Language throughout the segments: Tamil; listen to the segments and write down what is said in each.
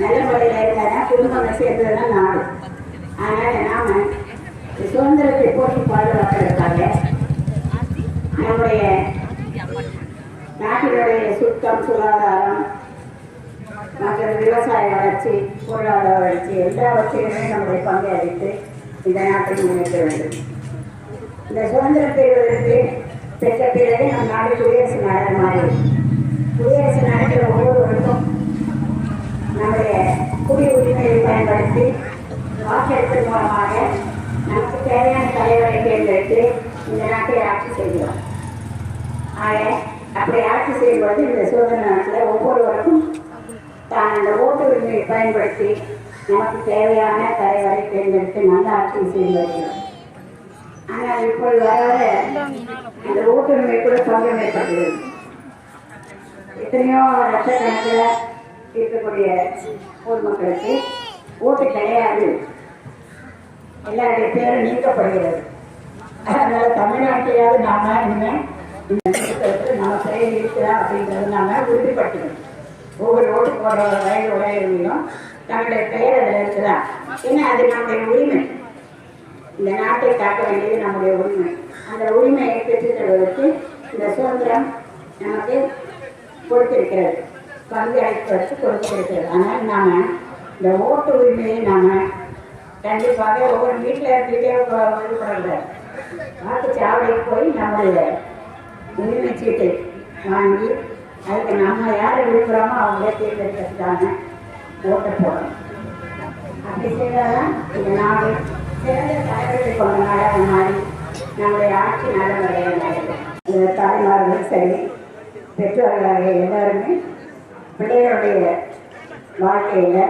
நல்ல முறையில் இருந்தால் குடும்பங்கள் சேர்ந்ததுதான் நாடு. அதனால் நாம் சுதந்திரத்தை போட்டி பாதுகாப்பதற்காக நம்முடைய நாட்டினுடைய சுத்தம், சுகாதாரம் மற்றும் விவசாய வளர்ச்சி, பொருளாதார வளர்ச்சி எல்லாவற்றையுமே நம்முடைய பங்கை அளித்து இந்த நாட்டை முன்னேற்ற வேண்டும். இந்த சுதந்திரம் பெறுவதற்கு பெற்ற பிறகு நம் நாடு குடியரசு நாடு மாறி குடியரசு நாட்டில் ஒவ்வொருவருக்கும் நம்முடைய குடி உரிமையை பயன்படுத்தி வாக்கெடுப்பு மூலமாக நமக்கு தேவையான தலைவரை தேர்ந்தெடுத்து இந்த நாட்டை ஆட்சி செய்கிறோம். ஆக அப்படி ஆட்சி செய்யும்போது இந்த சுதந்திர நாட்டில் ஒவ்வொருவருக்கும் தான் அந்த ஓட்டு உரிமையை பயன்படுத்தி நமக்கு தேவையான தலைவரை தேர்ந்தெடுத்து நல்ல ஆட்சி செய்து வருகிறோம். ஆனால் இப்பொழுது வர அந்த ஓட்டுரிமை கூட பங்கம் ஏற்பட்டுள்ளது. எத்தனையோ லட்சக்கணக்கில் இருக்கக்கூடிய பொதுமக்களுக்கு ஓட்டு கிடையாது, எல்லாருடைய பேரும் நீக்கப்படுகிறது. அதனால தமிழ்நாட்டிலாவது நாம இனிமேல் நம்ம செயல் இருக்கிறா அப்படிங்கிறது நாம உறுதிப்படுத்தணும். ஒவ்வொரு ஓட்டு போடுற வயது உடையவர்களையும் தங்களுடைய பெயர் அதில் இருக்குதா, ஏன்னா அது நம்முடைய உரிமை. இந்த நாட்டை காக்க வேண்டியது நம்முடைய உரிமை. அந்த உரிமையை பெற்றுத் தருவதற்கு இந்த சுதந்திரம் நமக்கு கொடுத்திருக்கிறது, பங்கு அளிப்பதற்கு கொடுத்திருக்கிறது. ஆனால் நாம் இந்த ஓட்டு உரிமையை நாம் கண்டிப்பாக ஒவ்வொரு வீட்டில் இருந்துகிட்டே வாக்குச்சாவடிக்கு போய் நம்முடைய உரிமை சீட்டை வாங்கி அதுக்கு நம்ம யாரை விரும்புகிறோமோ அவங்களே தேர்ந்தெடுக்கிறதுக்கான ஓட்டை போடணும். அப்படி செய்தால்தான் இந்த நாடு சிறந்த தலைவர்களை கொண்ட நாடாக மாறி நம்முடைய ஆட்சி நல்ல முறையில் நடக்கும். இந்த தாய்மார்களும் சரி, பெற்றோர்களாக எல்லாருமே பிள்ளைகளுடைய வாழ்க்கையில்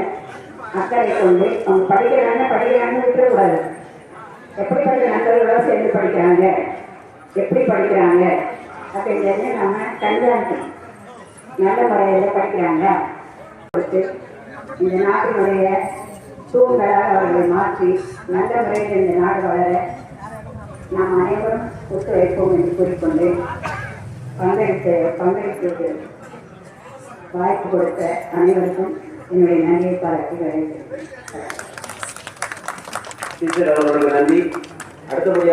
அக்கறை கொண்டு அவங்க படிக்கிறாங்கன்னு விட்டுறக்கூடாது. எப்படிப்பட்ட நண்பர்களோட சேர்ந்து படிக்கிறாங்க, எப்படி படிக்கிறாங்க அப்படிங்கிறது நம்ம கண்காணிக்கணும். நல்ல முறையில் படிக்கிறாங்க கொடுத்து இந்த நாட்டினுடைய சூழ்நிலையாக அவர்களை மாற்றி நல்ல முறையில் இந்த நாடு வளர நாம் அனைவரும் ஒத்துழைப்போம் என்று கூறிக்கொண்டு பங்களிப்பு வாய்ப்பு கொடுத்த அனைவருக்கும் என்னுடைய நன்றியை பாராட்டி வரவேற்கிறேன். நன்றி. அடுத்தபடியாக